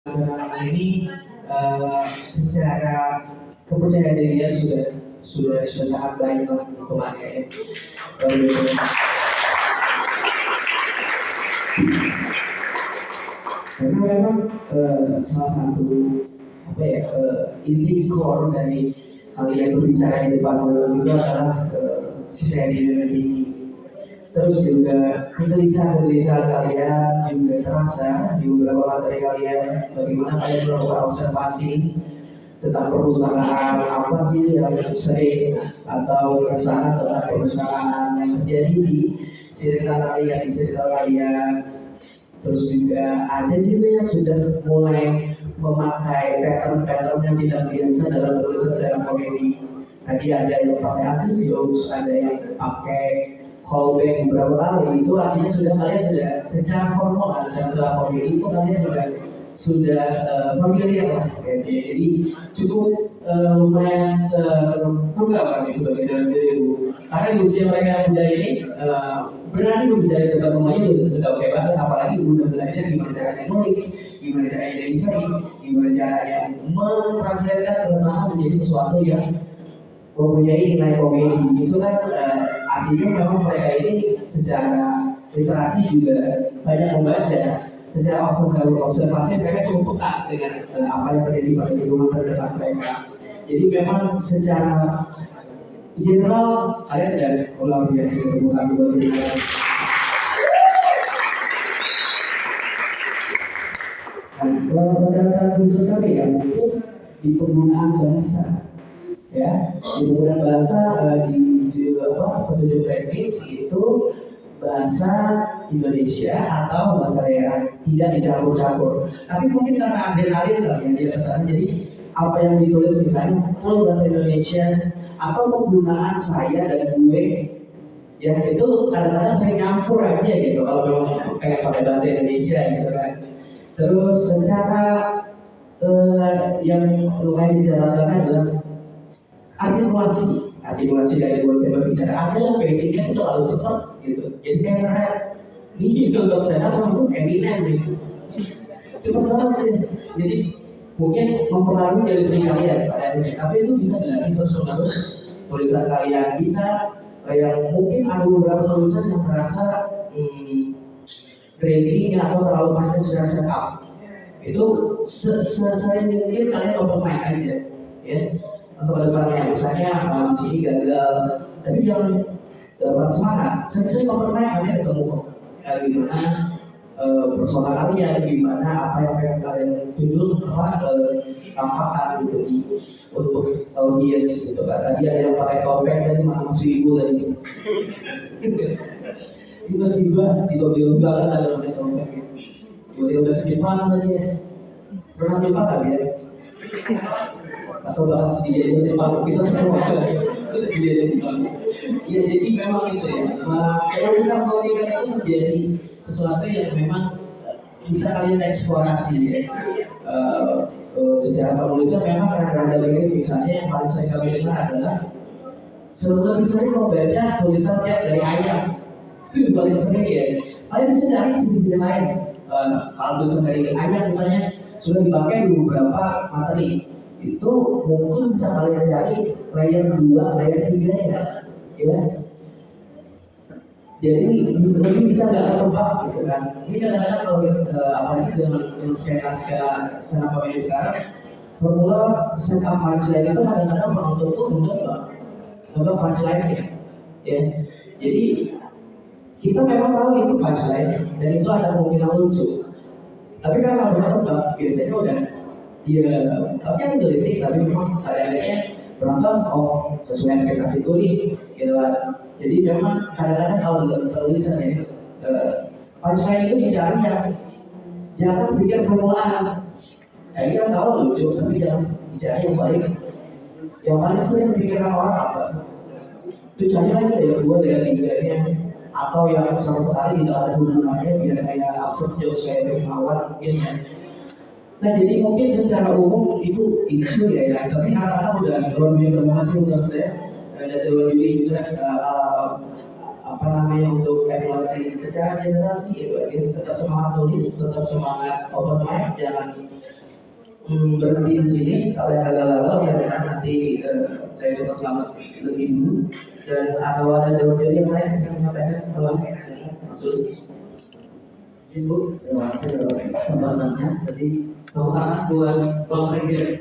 ini secara kepercayaan dirinya sudah sangat baik lah hitungannya ya. Karena memang salah satu inti core dari kalian berbicara di depan umum itu adalah percaya diri yang tinggi. Terus juga kegelisahan kalian juga terasa di beberapa materi kalian, bagaimana kalian melakukan observasi tentang perusahaan apa sih yang sering atau keresahan tentang perusahaan yang terjadi di circle kalian. Terus juga ada juga yang sudah mulai memakai pattern-pattern yang tidak biasa dalam tulisan secara komedi. Tadi ada yang pakai anti jokes, ada yang pakai callback beberapa kali. Itu artinya kalian sudah secara formal, secara komedi itu kalian sudah familiar lah. Jadi cukup lumayan terbuka kami sebagai dalam diri ibu. Karena di usia mereka yang muda ini berani berbicara di depan rumahnya sudah oke banget. Apalagi udah belajar gimana caranya nulis, gimana caranya delivery, gimana caranya mentranslatekan keresahan menjadi sesuatu yang mempunyai nilai komedi. Itu kan artinya memang mereka ini secara literasi juga banyak membaca. Secara observasi mereka cukup peka dengan apa yang terjadi pada lingkungan terdekat mereka. Jadi memang secara general kalian dan luar biasa bukan buat diri. Dan khusus kami ya mungkin di penggunaan bahasa, ya di penggunaan bahasa di penduduk teknis itu bahasa Indonesia atau bahasa daerah tidak dicampur-campur. Tapi mungkin karena adrenalin kali yang dia pesan, jadi apa yang ditulis misalnya full bahasa Indonesia atau penggunaan saya dan gue yang itu kadang-kadang sering nyampur aja gitu kalau memang kayak pakai bahasa Indonesia gitu kan. Terus secara yang lumayan dijalankan adalah artikulasi dari buat berbicara. Ada yang basicnya itu terlalu cepat gitu. Jadi kayak ini untuk saya langsung Eminem gitu. Cepat banget ya. Jadi mungkin mempengaruhi delivery kalian pada akhirnya. Tapi itu bisa dilatih terus tulisan kalian bisa yang mungkin ada beberapa tulisan yang terasa gradingnya atau terlalu panjang secara setup. Itu sesering mungkin kalian open mind aja, ya. Untuk kedepannya, misalnya di sini gagal, tapi jangan dapat semangat. Saya open mind kalian ketemu gimana persoalan kalian, gimana apa yang kalian tunjuk tampakkan gitu untuk audiens gitu kan. Tadi ada yang pakai topeng tadi masuk ibu tadi. Tiba-tiba kan ada yang pakai topeng gitu. Tiba-tiba sejepang tadi ya. Pernah coba nggak ya? Atau bahas kejadian Jepang kita semua kejadian Jepang. Ya jadi memang itu ya. Kalau kita mengkomunikasikan itu menjadi sesuatu yang memang bisa kalian eksplorasi ya. Secara penulisan memang kadang-kadang begini, misalnya yang paling saya kami dengar adalah lebih sering membaca tulisan chat dari ayam. Itu paling sering ya. Kalian bisa cari sisi lain. Kalau tulisan dari ayam misalnya sudah dipakai di beberapa materi, itu mungkin bisa kalian cari layer 2, layer 3 ya. Jadi lebih bisa nggak ketebak gitu kan. Ini kadang-kadang kalau apalagi dengan skena komedi sekarang, formula setup punchline itu kadang-kadang penonton tuh mudah punchline ya. Jadi kita memang tahu itu punchline dan itu ada kemungkinan lucu. Tapi kan kalau kita tebak biasanya udah tapi yang gelitik, tapi memang kadang-kadangnya penonton sesuai ekspektasi gue nih gitu kan. Jadi memang kadang-kadang kalau dalam penulisan ya punchline itu dicari yang jangan bikin permulaan. Kita tahu lucu, tapi jangan dicari yang paling sering dipikirkan orang apa. Itu cari lagi dari 2, dari 3-nya, atau yang sama sekali tidak ada hubungannya biar kayak absurd jokes kayak awal mungkin ya. Nah jadi mungkin secara umum itu ya, tapi anak-anak udah luar biasa banget sih menurut saya. Ada teori juga apa namanya untuk evaluasi secara generasi gitu ya. Tetap semangat tulis, tetap semangat open mic, jangan berhenti di sini. Kalau yang ada lalu ya nanti saya coba selamat lebih dulu, dan kalau ada jawaban yang lain yang menyampaikan kalau masuk. Ibu, terima kasih atas kesempatannya. Jadi tepuk tangan buat Bang Regen.